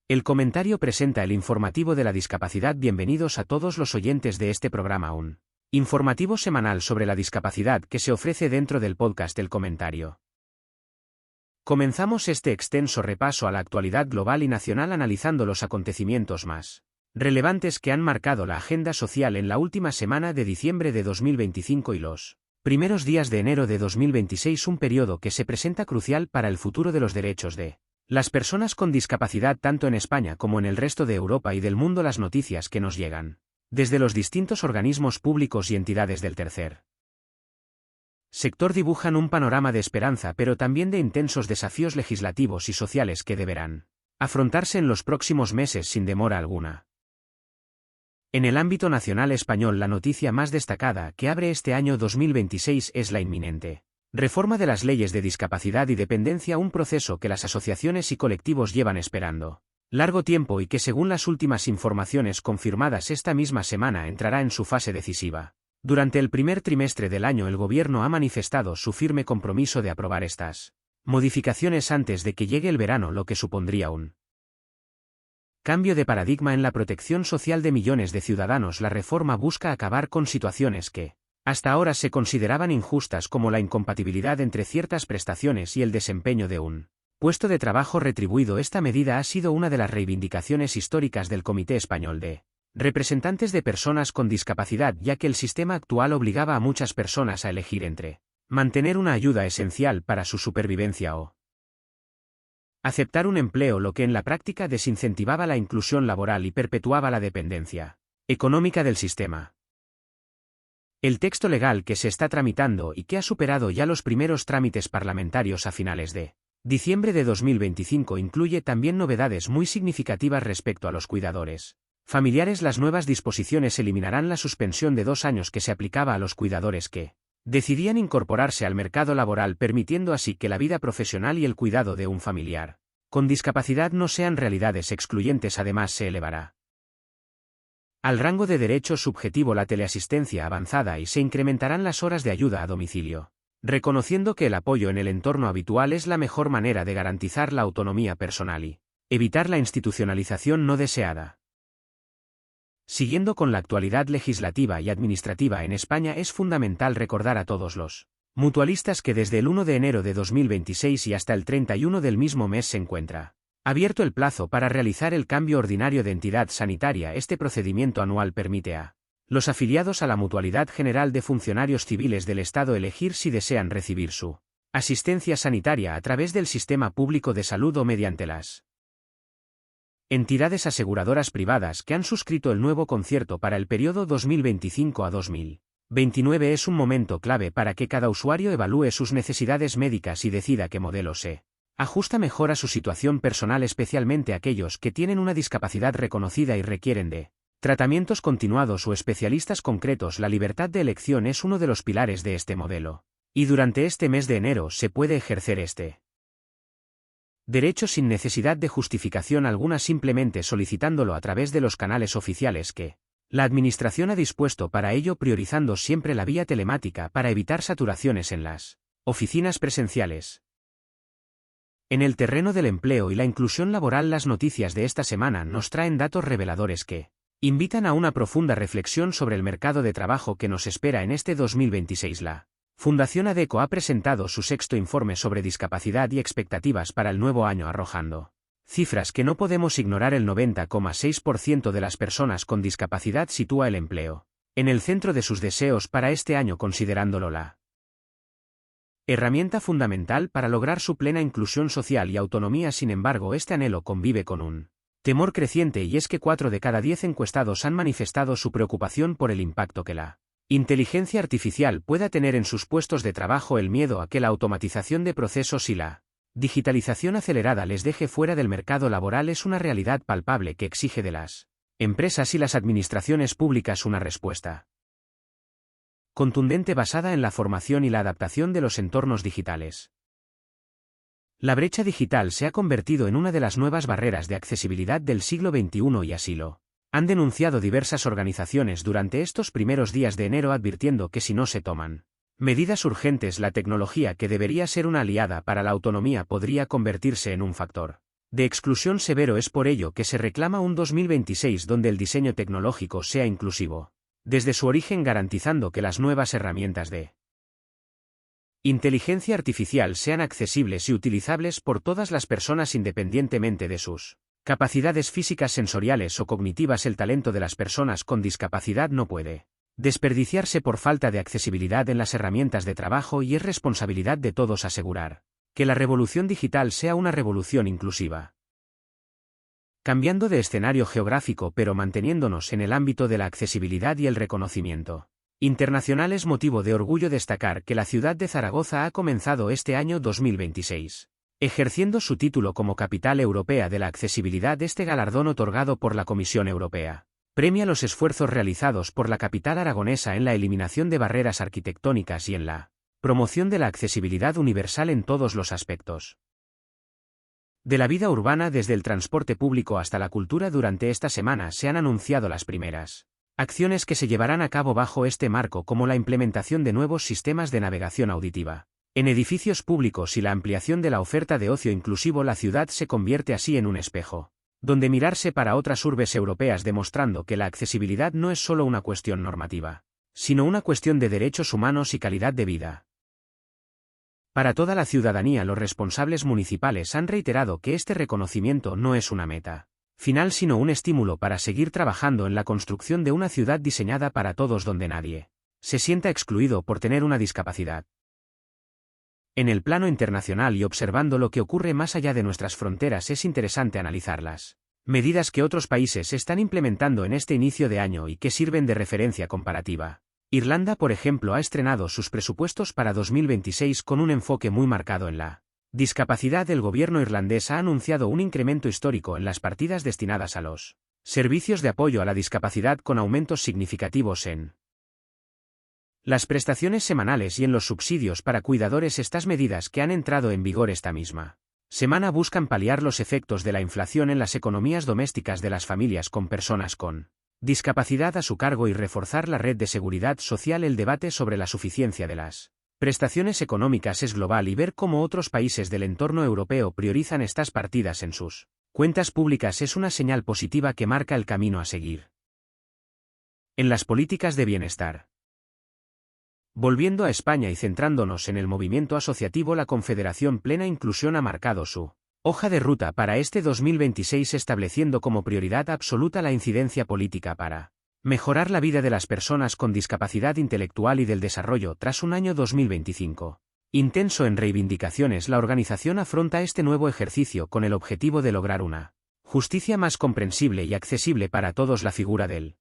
El comentario presenta el informativo de la discapacidad. Bienvenidos a todos los oyentes de este programa, un informativo semanal sobre la discapacidad que se ofrece dentro del podcast El Comentario. Comenzamos este extenso repaso a la actualidad global y nacional analizando los acontecimientos más relevantes que han marcado la agenda social en la última semana de diciembre de 2025 y los primeros días de enero de 2026, un periodo que se presenta crucial para el futuro de los derechos de las personas con discapacidad tanto en España como en el resto de Europa y del mundo. Las noticias que nos llegan desde los distintos organismos públicos y entidades del tercer sector dibujan un panorama de esperanza, pero también de intensos desafíos legislativos y sociales que deberán afrontarse en los próximos meses sin demora alguna. En el ámbito nacional español, la noticia más destacada que abre este año 2026 es la inminente reforma de las leyes de discapacidad y dependencia, un proceso que las asociaciones y colectivos llevan esperando largo tiempo y que, según las últimas informaciones confirmadas esta misma semana, entrará en su fase decisiva. Durante el primer trimestre del año, el Gobierno ha manifestado su firme compromiso de aprobar estas modificaciones antes de que llegue el verano, lo que supondría un cambio de paradigma en la protección social de millones de ciudadanos. La reforma busca acabar con situaciones que hasta ahora se consideraban injustas, como la incompatibilidad entre ciertas prestaciones y el desempeño de un puesto de trabajo retribuido. Esta medida ha sido una de las reivindicaciones históricas del Comité Español de Representantes de Personas con Discapacidad, ya que el sistema actual obligaba a muchas personas a elegir entre mantener una ayuda esencial para su supervivencia o aceptar un empleo, lo que en la práctica desincentivaba la inclusión laboral y perpetuaba la dependencia económica del sistema. El texto legal que se está tramitando y que ha superado ya los primeros trámites parlamentarios a finales de diciembre de 2025 incluye también novedades muy significativas respecto a los cuidadores familiares. Las nuevas disposiciones eliminarán la suspensión de 2 años que se aplicaba a los cuidadores que decidían incorporarse al mercado laboral, permitiendo así que la vida profesional y el cuidado de un familiar con discapacidad no sean realidades excluyentes. Además, se elevará al rango de derecho subjetivo la teleasistencia avanzada y se incrementarán las horas de ayuda a domicilio, reconociendo que el apoyo en el entorno habitual es la mejor manera de garantizar la autonomía personal y evitar la institucionalización no deseada. Siguiendo con la actualidad legislativa y administrativa en España, es fundamental recordar a todos los mutualistas que desde el 1 de enero de 2026 y hasta el 31 del mismo mes se encuentra abierto el plazo para realizar el cambio ordinario de entidad sanitaria. Este procedimiento anual permite a los afiliados a la Mutualidad General de Funcionarios Civiles del Estado elegir si desean recibir su asistencia sanitaria a través del sistema público de salud o mediante las entidades aseguradoras privadas que han suscrito el nuevo concierto para el periodo 2025 a 2029. Es un momento clave para que cada usuario evalúe sus necesidades médicas y decida qué modelo se ajusta mejor a su situación personal, especialmente aquellos que tienen una discapacidad reconocida y requieren de tratamientos continuados o especialistas concretos. La libertad de elección es uno de los pilares de este modelo, y durante este mes de enero se puede ejercer este derecho sin necesidad de justificación alguna, simplemente solicitándolo a través de los canales oficiales que la Administración ha dispuesto para ello, priorizando siempre la vía telemática para evitar saturaciones en las oficinas presenciales. En el terreno del empleo y la inclusión laboral, las noticias de esta semana nos traen datos reveladores que invitan a una profunda reflexión sobre el mercado de trabajo que nos espera en este 2026. La Fundación ADECO ha presentado su 6º informe sobre discapacidad y expectativas para el nuevo año, arrojando cifras que no podemos ignorar. El 90,6% de las personas con discapacidad sitúa el empleo en el centro de sus deseos para este año, considerándolo la herramienta fundamental para lograr su plena inclusión social y autonomía. Sin embargo, este anhelo convive con un temor creciente, y es que 4 de cada 10 encuestados han manifestado su preocupación por el impacto que la inteligencia artificial pueda tener en sus puestos de trabajo. El miedo a que la automatización de procesos y la digitalización acelerada les deje fuera del mercado laboral es una realidad palpable que exige de las empresas y las administraciones públicas una respuesta contundente basada en la formación y la adaptación de los entornos digitales. La brecha digital se ha convertido en una de las nuevas barreras de accesibilidad del siglo XXI y así lo han denunciado diversas organizaciones durante estos primeros días de enero, advirtiendo que si no se toman medidas urgentes, la tecnología, que debería ser una aliada para la autonomía, podría convertirse en un factor de exclusión severo. Es por ello que se reclama un 2026 donde el diseño tecnológico sea inclusivo, desde su origen garantizando que las nuevas herramientas de inteligencia artificial sean accesibles y utilizables por todas las personas independientemente de sus capacidades físicas, sensoriales o cognitivas. El talento de las personas con discapacidad no puede desperdiciarse por falta de accesibilidad en las herramientas de trabajo, y es responsabilidad de todos asegurar que la revolución digital sea una revolución inclusiva. Cambiando de escenario geográfico pero manteniéndonos en el ámbito de la accesibilidad y el reconocimiento internacional, es motivo de orgullo destacar que la ciudad de Zaragoza ha comenzado este año 2026 ejerciendo su título como Capital Europea de la Accesibilidad. Este galardón, otorgado por la Comisión Europea, premia los esfuerzos realizados por la capital aragonesa en la eliminación de barreras arquitectónicas y en la promoción de la accesibilidad universal en todos los aspectos de la vida urbana, desde el transporte público hasta la cultura. Durante esta semana se han anunciado las primeras acciones que se llevarán a cabo bajo este marco, como la implementación de nuevos sistemas de navegación auditiva en edificios públicos y la ampliación de la oferta de ocio inclusivo. La ciudad se convierte así en un espejo donde mirarse para otras urbes europeas, demostrando que la accesibilidad no es solo una cuestión normativa, sino una cuestión de derechos humanos y calidad de vida. Para toda la ciudadanía, los responsables municipales han reiterado que este reconocimiento no es una meta final, sino un estímulo para seguir trabajando en la construcción de una ciudad diseñada para todos, donde nadie se sienta excluido por tener una discapacidad. En el plano internacional y observando lo que ocurre más allá de nuestras fronteras, es interesante analizar las medidas que otros países están implementando en este inicio de año y que sirven de referencia comparativa. Irlanda, por ejemplo, ha estrenado sus presupuestos para 2026 con un enfoque muy marcado en la discapacidad. El gobierno irlandés ha anunciado un incremento histórico en las partidas destinadas a los servicios de apoyo a la discapacidad, con aumentos significativos en las prestaciones semanales y en los subsidios para cuidadores. Estas medidas, que han entrado en vigor esta misma semana, buscan paliar los efectos de la inflación en las economías domésticas de las familias con personas con discapacidad a su cargo y reforzar la red de seguridad social. El debate sobre la suficiencia de las prestaciones económicas es global, y ver cómo otros países del entorno europeo priorizan estas partidas en sus cuentas públicas es una señal positiva que marca el camino a seguir en las políticas de bienestar. Volviendo a España y centrándonos en el movimiento asociativo, la Confederación Plena Inclusión ha marcado su hoja de ruta para este 2026, estableciendo como prioridad absoluta la incidencia política para mejorar la vida de las personas con discapacidad intelectual y del desarrollo. Tras un año 2025 intenso en reivindicaciones, la organización afronta este nuevo ejercicio con el objetivo de lograr una justicia más comprensible y accesible para todos. La figura del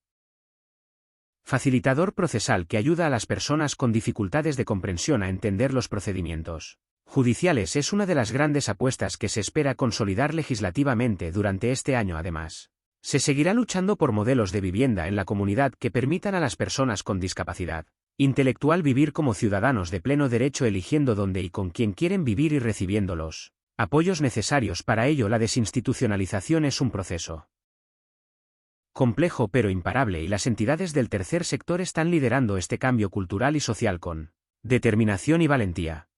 facilitador procesal, que ayuda a las personas con dificultades de comprensión a entender los procedimientos judiciales, es una de las grandes apuestas que se espera consolidar legislativamente durante este año. Además, se seguirá luchando por modelos de vivienda en la comunidad que permitan a las personas con discapacidad intelectual vivir como ciudadanos de pleno derecho, eligiendo dónde y con quién quieren vivir y recibiendo los apoyos necesarios para ello. La desinstitucionalización es un proceso complejo pero imparable, y las entidades del tercer sector están liderando este cambio cultural y social con determinación y valentía.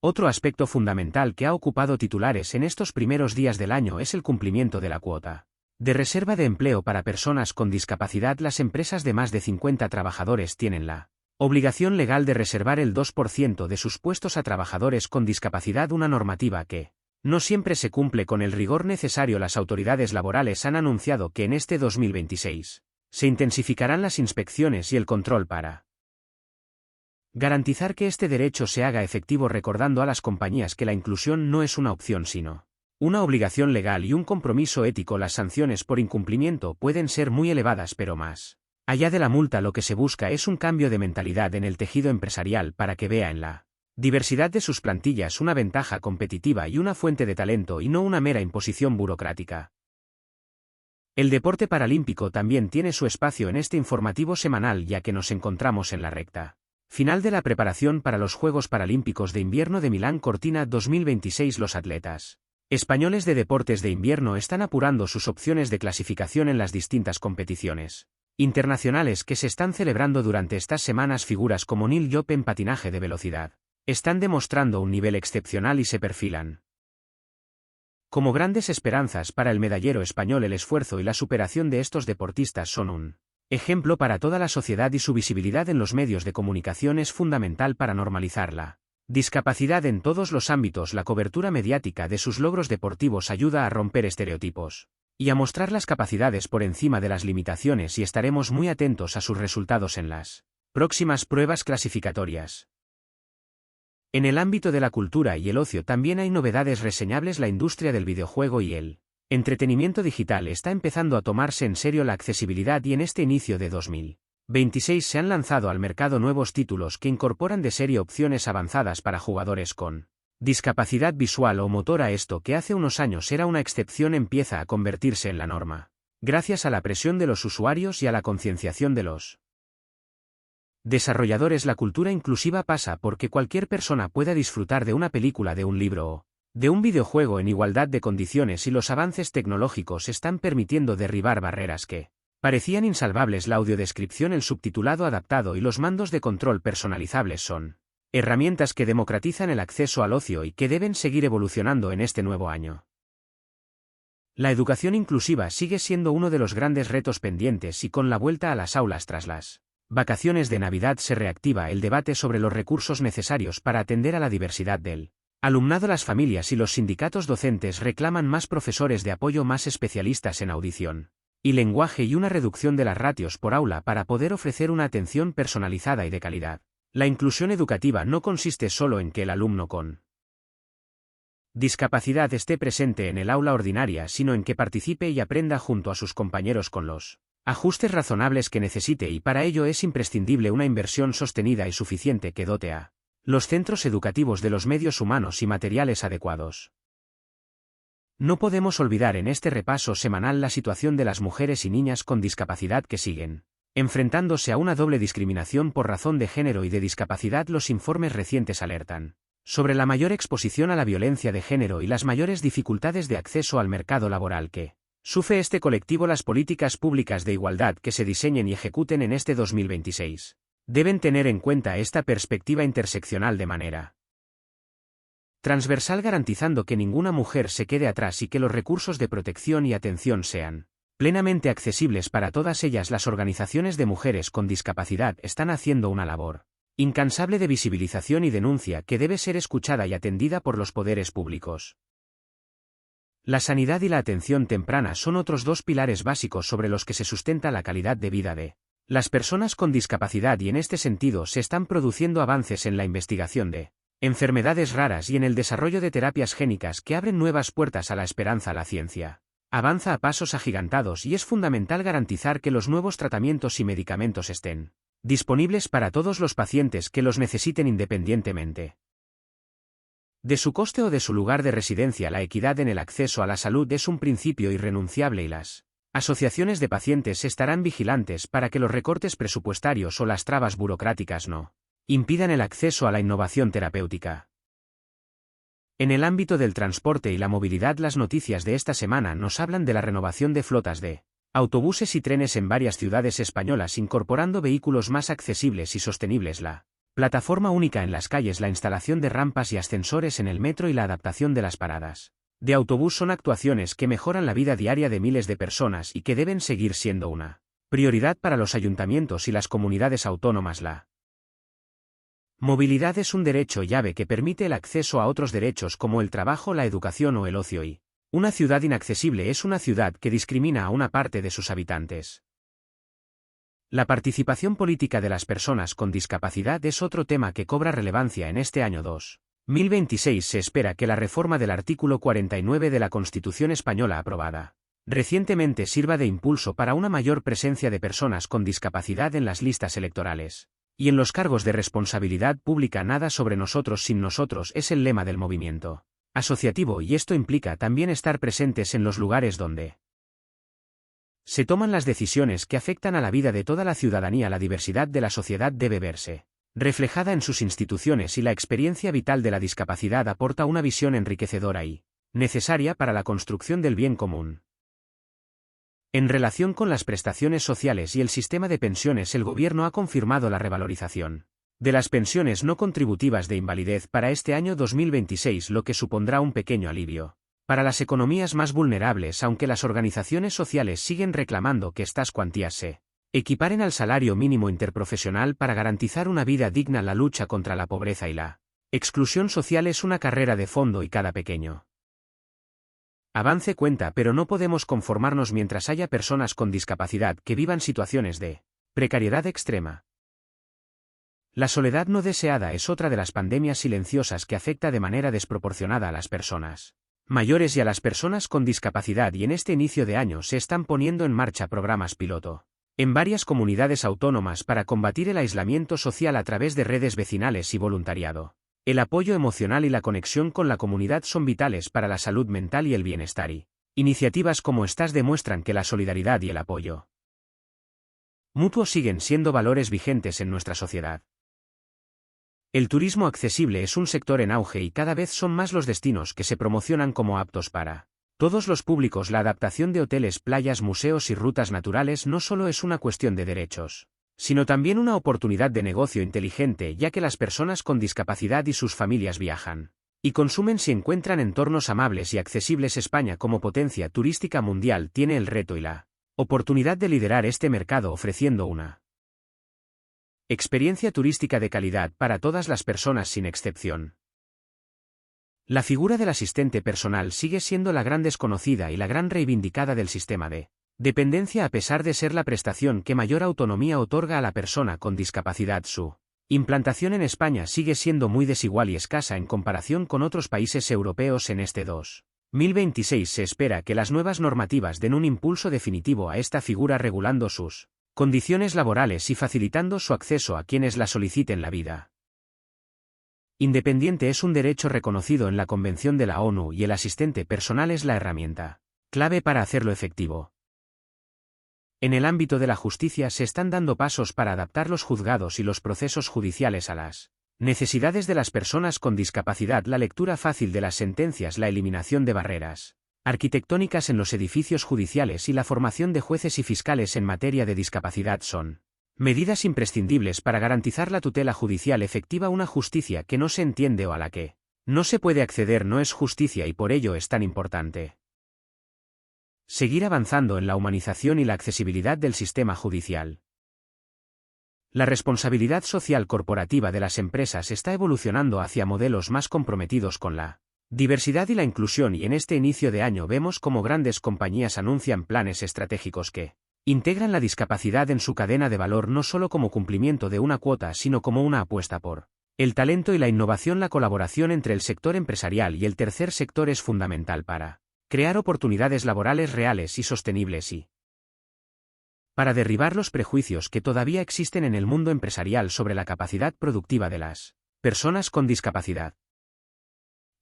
Otro aspecto fundamental que ha ocupado titulares en estos primeros días del año es el cumplimiento de la cuota de reserva de empleo para personas con discapacidad. Las empresas de más de 50 trabajadores tienen la obligación legal de reservar el 2% de sus puestos a trabajadores con discapacidad, una normativa que no siempre se cumple con el rigor necesario. Las autoridades laborales han anunciado que en este 2026 se intensificarán las inspecciones y el control para garantizar que este derecho se haga efectivo, recordando a las compañías que la inclusión no es una opción sino una obligación legal y un compromiso ético. Las sanciones por incumplimiento pueden ser muy elevadas, pero más allá de la multa, lo que se busca es un cambio de mentalidad en el tejido empresarial para que vea en la diversidad de sus plantillas una ventaja competitiva y una fuente de talento, y no una mera imposición burocrática. El deporte paralímpico también tiene su espacio en este informativo semanal, ya que nos encontramos en la recta final de la preparación para los Juegos Paralímpicos de Invierno de Milán Cortina 2026. Los atletas españoles de deportes de invierno están apurando sus opciones de clasificación en las distintas competiciones internacionales que se están celebrando durante estas semanas. Figuras como Neil Diop en patinaje de velocidad están demostrando un nivel excepcional y se perfilan Como grandes esperanzas para el medallero español, el esfuerzo y la superación de estos deportistas son un ejemplo para toda la sociedad y su visibilidad en los medios de comunicación es fundamental para normalizar la discapacidad en todos los ámbitos. La cobertura mediática de sus logros deportivos ayuda a romper estereotipos y a mostrar las capacidades por encima de las limitaciones, y estaremos muy atentos a sus resultados en las próximas pruebas clasificatorias. En el ámbito de la cultura y el ocio también hay novedades reseñables. La industria del videojuego y el entretenimiento digital está empezando a tomarse en serio la accesibilidad, y en este inicio de 2026 se han lanzado al mercado nuevos títulos que incorporan de serie opciones avanzadas para jugadores con discapacidad visual o motora. Esto, que hace unos años era una excepción, empieza a convertirse en la norma, gracias a la presión de los usuarios y a la concienciación de los desarrolladores. La cultura inclusiva pasa porque cualquier persona pueda disfrutar de una película, de un libro o de un videojuego en igualdad de condiciones, y los avances tecnológicos están permitiendo derribar barreras que parecían insalvables. La audiodescripción, el subtitulado adaptado y los mandos de control personalizables son herramientas que democratizan el acceso al ocio y que deben seguir evolucionando en este nuevo año. La educación inclusiva sigue siendo uno de los grandes retos pendientes, y con la vuelta a las aulas tras las vacaciones de Navidad se reactiva el debate sobre los recursos necesarios para atender a la diversidad del alumnado. Las familias y los sindicatos docentes reclaman más profesores de apoyo, más especialistas en audición y lenguaje y una reducción de las ratios por aula para poder ofrecer una atención personalizada y de calidad. La inclusión educativa no consiste solo en que el alumno con discapacidad esté presente en el aula ordinaria, sino en que participe y aprenda junto a sus compañeros con los ajustes razonables que necesite, y para ello es imprescindible una inversión sostenida y suficiente que dote a los centros educativos de los medios humanos y materiales adecuados. No podemos olvidar en este repaso semanal la situación de las mujeres y niñas con discapacidad, que siguen enfrentándose a una doble discriminación por razón de género y de discapacidad. Los informes recientes alertan sobre la mayor exposición a la violencia de género y las mayores dificultades de acceso al mercado laboral que sufre este colectivo. Las políticas públicas de igualdad que se diseñen y ejecuten en este 2026 deben tener en cuenta esta perspectiva interseccional de manera transversal, garantizando que ninguna mujer se quede atrás y que los recursos de protección y atención sean plenamente accesibles para todas ellas. Las organizaciones de mujeres con discapacidad están haciendo una labor incansable de visibilización y denuncia que debe ser escuchada y atendida por los poderes públicos. La sanidad y la atención temprana son otros dos pilares básicos sobre los que se sustenta la calidad de vida de las personas con discapacidad, y en este sentido se están produciendo avances en la investigación de enfermedades raras y en el desarrollo de terapias génicas que abren nuevas puertas a la esperanza. La ciencia avanza a pasos agigantados y es fundamental garantizar que los nuevos tratamientos y medicamentos estén disponibles para todos los pacientes que los necesiten, independientemente de su coste o de su lugar de residencia. La equidad en el acceso a la salud es un principio irrenunciable, y las asociaciones de pacientes estarán vigilantes para que los recortes presupuestarios o las trabas burocráticas no impidan el acceso a la innovación terapéutica. En el ámbito del transporte y la movilidad, las noticias de esta semana nos hablan de la renovación de flotas de autobuses y trenes en varias ciudades españolas, incorporando vehículos más accesibles y sostenibles, la plataforma única en las calles, la instalación de rampas y ascensores en el metro y la adaptación de las paradas de autobús son actuaciones que mejoran la vida diaria de miles de personas y que deben seguir siendo una prioridad para los ayuntamientos y las comunidades autónomas. La movilidad es un derecho llave que permite el acceso a otros derechos como el trabajo, la educación o el ocio, y una ciudad inaccesible es una ciudad que discrimina a una parte de sus habitantes. La participación política de las personas con discapacidad es otro tema que cobra relevancia en este año 2026. Se espera que la reforma del artículo 49 de la Constitución española, aprobada recientemente, sirva de impulso para una mayor presencia de personas con discapacidad en las listas electorales y en los cargos de responsabilidad pública. Nada sobre nosotros sin nosotros es el lema del movimiento asociativo, y esto implica también estar presentes en los lugares donde se toman las decisiones que afectan a la vida de toda la ciudadanía. La diversidad de la sociedad debe verse reflejada en sus instituciones, y la experiencia vital de la discapacidad aporta una visión enriquecedora y necesaria para la construcción del bien común. En relación con las prestaciones sociales y el sistema de pensiones, el Gobierno ha confirmado la revalorización de las pensiones no contributivas de invalidez para este año 2026, lo que supondrá un pequeño alivio Para las economías más vulnerables, aunque las organizaciones sociales siguen reclamando que estas cuantías se equiparen al salario mínimo interprofesional para garantizar una vida digna, la lucha contra la pobreza y la exclusión social es una carrera de fondo y cada pequeño avance cuenta, pero no podemos conformarnos mientras haya personas con discapacidad que vivan situaciones de precariedad extrema. La soledad no deseada es otra de las pandemias silenciosas que afecta de manera desproporcionada a las personas mayores y a las personas con discapacidad, y en este inicio de año se están poniendo en marcha programas piloto en varias comunidades autónomas para combatir el aislamiento social a través de redes vecinales y voluntariado. El apoyo emocional y la conexión con la comunidad son vitales para la salud mental y el bienestar, y iniciativas como estas demuestran que la solidaridad y el apoyo mutuo siguen siendo valores vigentes en nuestra sociedad. El turismo accesible es un sector en auge y cada vez son más los destinos que se promocionan como aptos para todos los públicos. La adaptación de hoteles, playas, museos y rutas naturales no solo es una cuestión de derechos, sino también una oportunidad de negocio inteligente, ya que las personas con discapacidad y sus familias viajan y consumen si encuentran entornos amables y accesibles. España, como potencia turística mundial, tiene el reto y la oportunidad de liderar este mercado ofreciendo una experiencia turística de calidad para todas las personas sin excepción. La figura del asistente personal sigue siendo la gran desconocida y la gran reivindicada del sistema de dependencia, a pesar de ser la prestación que mayor autonomía otorga a la persona con discapacidad. Su implantación en España sigue siendo muy desigual y escasa en comparación con otros países europeos. En este 2026 se espera que las nuevas normativas den un impulso definitivo a esta figura, regulando sus condiciones laborales y facilitando su acceso a quienes la soliciten. La vida independiente es un derecho reconocido en la Convención de la ONU y el asistente personal es la herramienta clave para hacerlo efectivo. En el ámbito de la justicia se están dando pasos para adaptar los juzgados y los procesos judiciales a las necesidades de las personas con discapacidad. La lectura fácil de las sentencias, la eliminación de barreras arquitectónicas en los edificios judiciales y la formación de jueces y fiscales en materia de discapacidad son medidas imprescindibles para garantizar la tutela judicial efectiva. Una justicia que no se entiende o a la que no se puede acceder no es justicia, y por ello es tan importante seguir avanzando en la humanización y la accesibilidad del sistema judicial. La responsabilidad social corporativa de las empresas está evolucionando hacia modelos más comprometidos con la diversidad y la inclusión, y en este inicio de año vemos cómo grandes compañías anuncian planes estratégicos que integran la discapacidad en su cadena de valor, no solo como cumplimiento de una cuota, sino como una apuesta por el talento y la innovación. La colaboración entre el sector empresarial y el tercer sector es fundamental para crear oportunidades laborales reales y sostenibles y para derribar los prejuicios que todavía existen en el mundo empresarial sobre la capacidad productiva de las personas con discapacidad.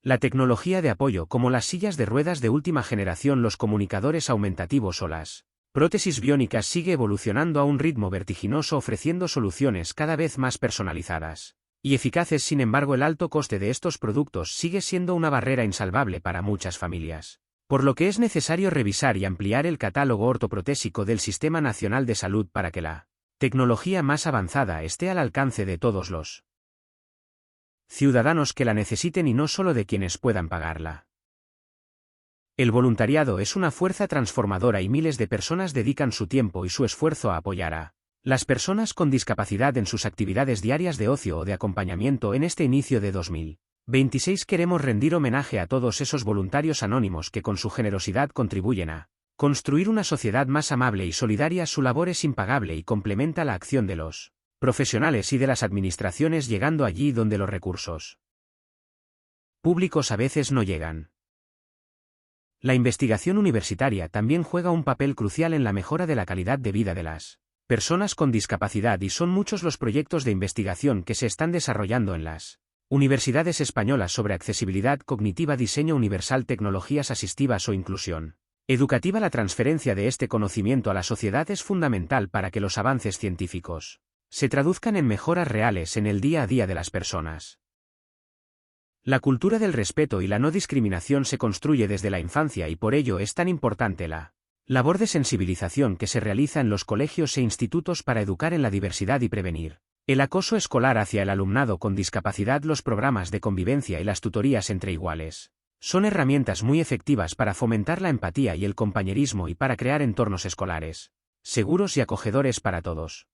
La tecnología de apoyo, como las sillas de ruedas de última generación, los comunicadores aumentativos o las prótesis biónicas, sigue evolucionando a un ritmo vertiginoso, ofreciendo soluciones cada vez más personalizadas y eficaces. Sin embargo, el alto coste de estos productos sigue siendo una barrera insalvable para muchas familias, por lo que es necesario revisar y ampliar el catálogo ortoprotésico del Sistema Nacional de Salud para que la tecnología más avanzada esté al alcance de todos los ciudadanos que la necesiten y no solo de quienes puedan pagarla. El voluntariado es una fuerza transformadora y miles de personas dedican su tiempo y su esfuerzo a apoyar a las personas con discapacidad en sus actividades diarias de ocio o de acompañamiento. En este inicio de 2026 queremos rendir homenaje a todos esos voluntarios anónimos que con su generosidad contribuyen a construir una sociedad más amable y solidaria. Su labor es impagable y complementa la acción de los profesionales y de las administraciones, llegando allí donde los recursos públicos a veces no llegan. La investigación universitaria también juega un papel crucial en la mejora de la calidad de vida de las personas con discapacidad, y son muchos los proyectos de investigación que se están desarrollando en las universidades españolas sobre accesibilidad cognitiva, diseño universal, tecnologías asistivas o inclusión educativa. La transferencia de este conocimiento a la sociedad es fundamental para que los avances científicos se traduzcan en mejoras reales en el día a día de las personas. La cultura del respeto y la no discriminación se construye desde la infancia, y por ello es tan importante la labor de sensibilización que se realiza en los colegios e institutos para educar en la diversidad y prevenir el acoso escolar hacia el alumnado con discapacidad. Los programas de convivencia y las tutorías entre iguales Son herramientas muy efectivas para fomentar la empatía y el compañerismo y para crear entornos escolares seguros y acogedores para todos.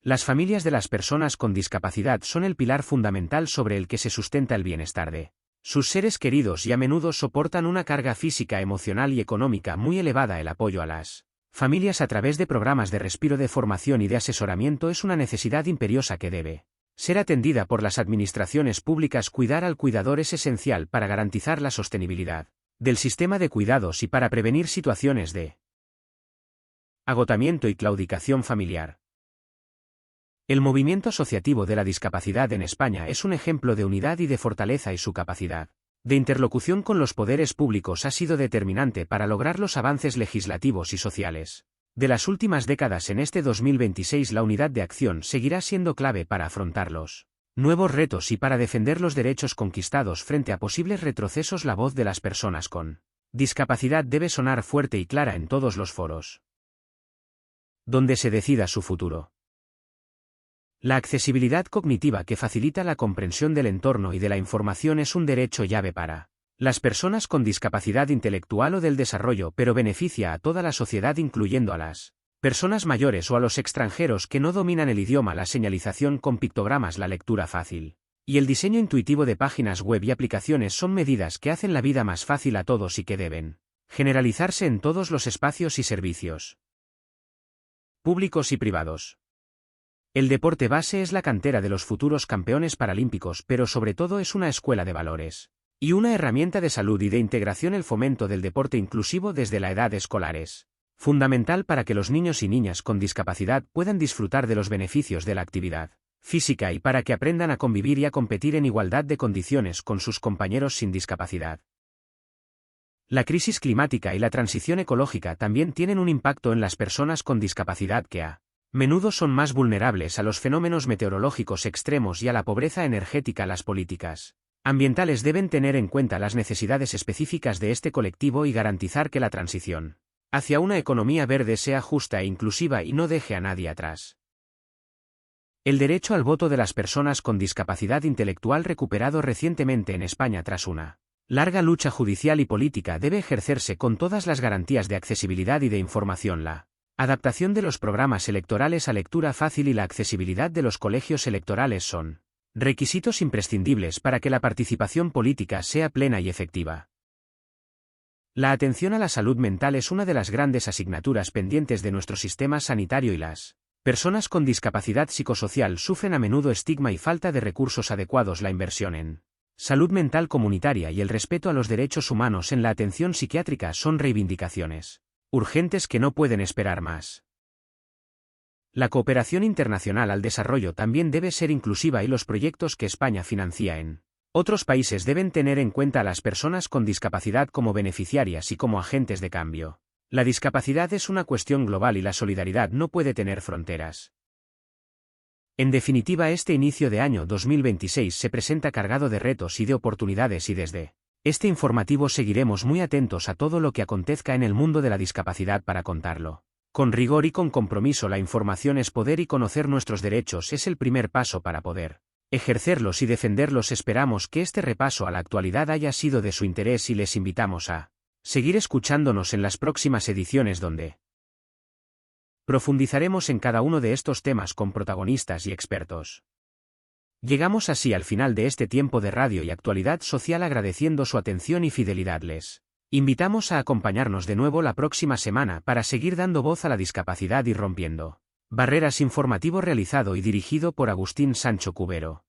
Las familias de las personas con discapacidad son el pilar fundamental sobre el que se sustenta el bienestar de sus seres queridos y a menudo soportan una carga física, emocional y económica muy elevada. El apoyo a las familias a través de programas de respiro, de formación y de asesoramiento es una necesidad imperiosa que debe ser atendida por las administraciones públicas. Cuidar al cuidador es esencial para garantizar la sostenibilidad del sistema de cuidados y para prevenir situaciones de agotamiento y claudicación familiar. El movimiento asociativo de la discapacidad en España es un ejemplo de unidad y de fortaleza, y su capacidad de interlocución con los poderes públicos ha sido determinante para lograr los avances legislativos y sociales de las últimas décadas. En este 2026 la unidad de acción seguirá siendo clave para afrontar los nuevos retos y para defender los derechos conquistados frente a posibles retrocesos. La voz de las personas con discapacidad debe sonar fuerte y clara en todos los foros donde se decida su futuro. La accesibilidad cognitiva, que facilita la comprensión del entorno y de la información, es un derecho llave para las personas con discapacidad intelectual o del desarrollo, pero beneficia a toda la sociedad, incluyendo a las personas mayores o a los extranjeros que no dominan el idioma. La señalización con pictogramas, la lectura fácil y el diseño intuitivo de páginas web y aplicaciones son medidas que hacen la vida más fácil a todos y que deben generalizarse en todos los espacios y servicios públicos y privados. El deporte base es la cantera de los futuros campeones paralímpicos, pero sobre todo es una escuela de valores y una herramienta de salud y de integración. El fomento del deporte inclusivo desde la edad escolar es fundamental para que los niños y niñas con discapacidad puedan disfrutar de los beneficios de la actividad física y para que aprendan a convivir y a competir en igualdad de condiciones con sus compañeros sin discapacidad. La crisis climática y la transición ecológica también tienen un impacto en las personas con discapacidad, que a menudo son más vulnerables a los fenómenos meteorológicos extremos y a la pobreza energética. Las políticas ambientales deben tener en cuenta las necesidades específicas de este colectivo y garantizar que la transición hacia una economía verde sea justa e inclusiva y no deje a nadie atrás. El derecho al voto de las personas con discapacidad intelectual, recuperado recientemente en España tras una larga lucha judicial y política, debe ejercerse con todas las garantías de accesibilidad y de información. La adaptación de los programas electorales a lectura fácil y la accesibilidad de los colegios electorales son requisitos imprescindibles para que la participación política sea plena y efectiva. La atención a la salud mental es una de las grandes asignaturas pendientes de nuestro sistema sanitario, y las personas con discapacidad psicosocial sufren a menudo estigma y falta de recursos adecuados. La inversión en salud mental comunitaria y el respeto a los derechos humanos en la atención psiquiátrica son reivindicaciones urgentes que no pueden esperar más. La cooperación internacional al desarrollo también debe ser inclusiva, y los proyectos que España financia en otros países deben tener en cuenta a las personas con discapacidad como beneficiarias y como agentes de cambio. La discapacidad es una cuestión global y la solidaridad no puede tener fronteras. En definitiva, este inicio de año 2026 se presenta cargado de retos y de oportunidades, y desde este informativo seguiremos muy atentos a todo lo que acontezca en el mundo de la discapacidad para contarlo con rigor y con compromiso. La información es poder y conocer nuestros derechos es el primer paso para poder ejercerlos y defenderlos. Esperamos que este repaso a la actualidad haya sido de su interés y les invitamos a seguir escuchándonos en las próximas ediciones, donde profundizaremos en cada uno de estos temas con protagonistas y expertos. Llegamos así al final de este tiempo de radio y actualidad social, agradeciendo su atención y fidelidad. Les invitamos a acompañarnos de nuevo la próxima semana para seguir dando voz a la discapacidad y rompiendo barreras. Informativo realizado y dirigido por Agustín Sancho Cubero.